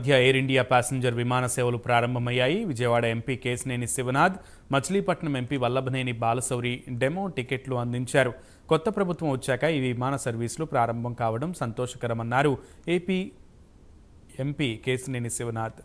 మధ్య air India passenger విమాన సేవలు ప్రారంభమయ్యాయి. Vijayawada MP Kesineni Sivanath, Machilipatnam MP Vallabhaneni Balashowry demo టికెట్లు అందించారు. కొత్త ప్రభుత్వం వచ్చాక ఈ విమాన సర్వీసులు ప్రారంభం కావడం సంతోషకరమన్నారు ఏపీ ఎంపీ కేశినేని శివనాథ్.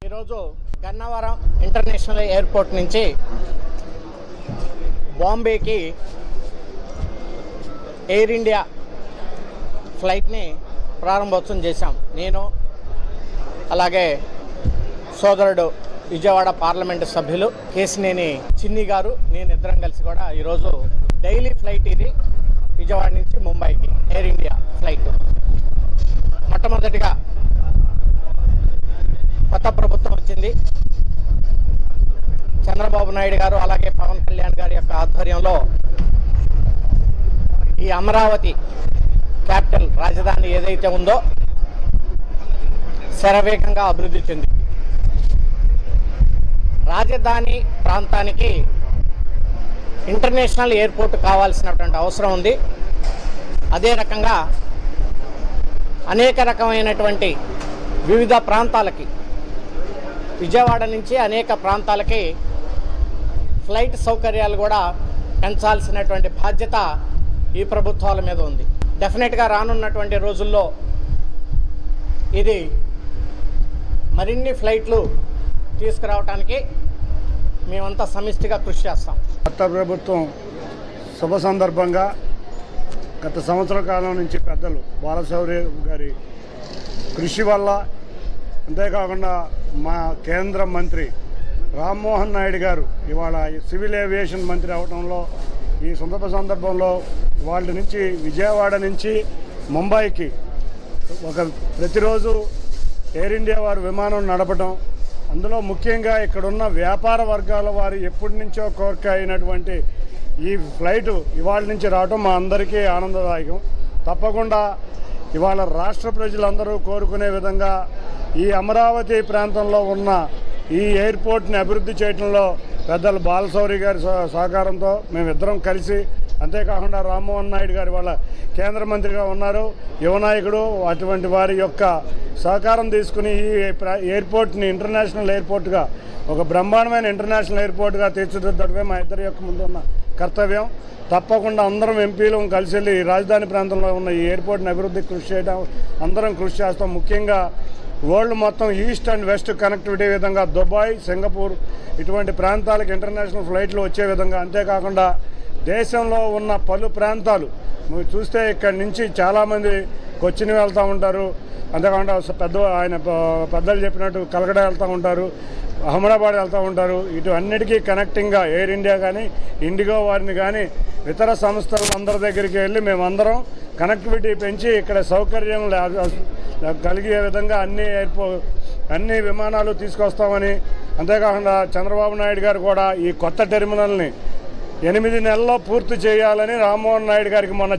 ఈరోజు గన్నవరం ఇంటర్నేషనల్ ఎయిర్పోర్ట్ నుంచి బాంబేకి ఎయిర్ ఇండియా ఫ్లైట్ని ప్రారంభోత్సవం చేశాం. నేను అలాగే సోదరుడు విజయవాడ పార్లమెంటు సభ్యులు కేశినేని చిన్ని గారు, నేను ఇద్దరం కలిసి కూడా ఈరోజు డైలీ ఫ్లైట్ ఇది విజయవాడ నుంచి ముంబైకి ఎయిర్ ఇండియా ఫ్లైట్. మొట్టమొదటిగా కొత్త ప్రభుత్వం వచ్చింది. చంద్రబాబు నాయుడు గారు అలాగే పవన్ కళ్యాణ్ గారి యొక్క ఆధ్వర్యంలో ఈ అమరావతి క్యాపిటల్ రాజధాని ఏదైతే ఉందో శరవేగంగా అభివృద్ధి చెంది రాజధాని ప్రాంతానికి ఇంటర్నేషనల్ ఎయిర్పోర్ట్ కావాల్సినటువంటి అవసరం ఉంది. అదే రకంగా అనేక రకమైనటువంటి వివిధ ప్రాంతాలకి, విజయవాడ నుంచి అనేక ప్రాంతాలకి ఫ్లైట్ సౌకర్యాలు కూడా పెంచాల్సినటువంటి బాధ్యత ఈ ప్రభుత్వాల మీద ఉంది. డెఫినెట్గా రానున్నటువంటి రోజుల్లో ఇది మరిన్ని ఫ్లైట్లు తీసుకురావడానికి మేమంతా సమిష్టిగా కృషి చేస్తాం. కొత్త ప్రభుత్వం శుభ సందర్భంగా గత సంవత్సర కాలం నుంచి పెద్దలు బాలశౌరి గారి కృషి వల్ల, అంతేకాకుండా మా కేంద్ర మంత్రి రామ్మోహన్ నాయుడు గారు ఇవాళ సివిల్ ఏవియేషన్ మంత్రి అవడంలో ఈ శుభ సందర్భంలో వాళ్ళ నుంచి విజయవాడ నుంచి ముంబైకి ప్రతిరోజు ఎయిర్ ఇండియా వారు విమానం నడపడం, అందులో ముఖ్యంగా ఇక్కడున్న వ్యాపార వర్గాల వారు ఎప్పటి నుంచో కోరిక అయినటువంటి ఈ ఫ్లైటు ఇవాళ నుంచి రావడం మా అందరికీ ఆనందదాయకం. తప్పకుండా ఇవాళ రాష్ట్ర ప్రజలందరూ కోరుకునే విధంగా ఈ అమరావతి ప్రాంతంలో ఉన్న ఈ ఎయిర్పోర్ట్ని అభివృద్ధి చేయడంలో పెద్దలు బాలశౌరి గారి సహకారంతో మేమిద్దరం కలిసి, అంతేకాకుండా రామ్మోహన్ నాయుడు గారు వాళ్ళ కేంద్ర మంత్రిగా ఉన్నారు, యువనాయకుడు, అటువంటి వారి యొక్క సహకారం తీసుకుని ఈ ఎయిర్పోర్ట్ని ఇంటర్నేషనల్ ఎయిర్పోర్ట్గా, ఒక బ్రహ్మాండమైన ఇంటర్నేషనల్ ఎయిర్పోర్ట్గా తీర్చిదిద్దడమే మా ఇద్దరి యొక్క ముందున్న కర్తవ్యం. తప్పకుండా అందరం ఎంపీలు కలిసి వెళ్ళి రాజధాని ప్రాంతంలో ఉన్న ఈ ఎయిర్పోర్ట్ని అభివృద్ధికి కృషి చేయడం అందరం కృషి చేస్తాం. ముఖ్యంగా వరల్డ్ మొత్తం ఈస్ట్ అండ్ వెస్ట్ కనెక్టివిటీ విధంగా దుబాయ్, సింగపూర్ ఇటువంటి ప్రాంతాలకు ఇంటర్నేషనల్ ఫ్లైట్లు వచ్చే విధంగా, అంతేకాకుండా దేశంలో ఉన్న పలు ప్రాంతాలు మీరు చూస్తే ఇక్కడి నుంచి చాలామంది కొచ్చిన్ వెళ్తూ ఉంటారు, అంతేకాకుండా పెద్దలు చెప్పినట్టు కలకడా వెళ్తూ ఉంటారు, అహ్మదాబాద్ వెళ్తూ ఉంటారు. ఇటు అన్నిటికీ కనెక్టింగ్గా ఎయిర్ ఇండియా కానీ, ఇండిగో వారిని కానీ, ఇతర సంస్థల అందరి దగ్గరికి వెళ్ళి మేమందరం కనెక్టివిటీ పెంచి ఇక్కడ సౌకర్యం కలిగే విధంగా అన్ని విమానాలు తీసుకొస్తామని, అంతేకాకుండా చంద్రబాబు నాయుడు గారు కూడా ఈ కొత్త టెర్మినల్ని 8 నెలల్లో పూర్తి చేయాలని రామ్మోహన్ నాయుడు గారికి మొన్న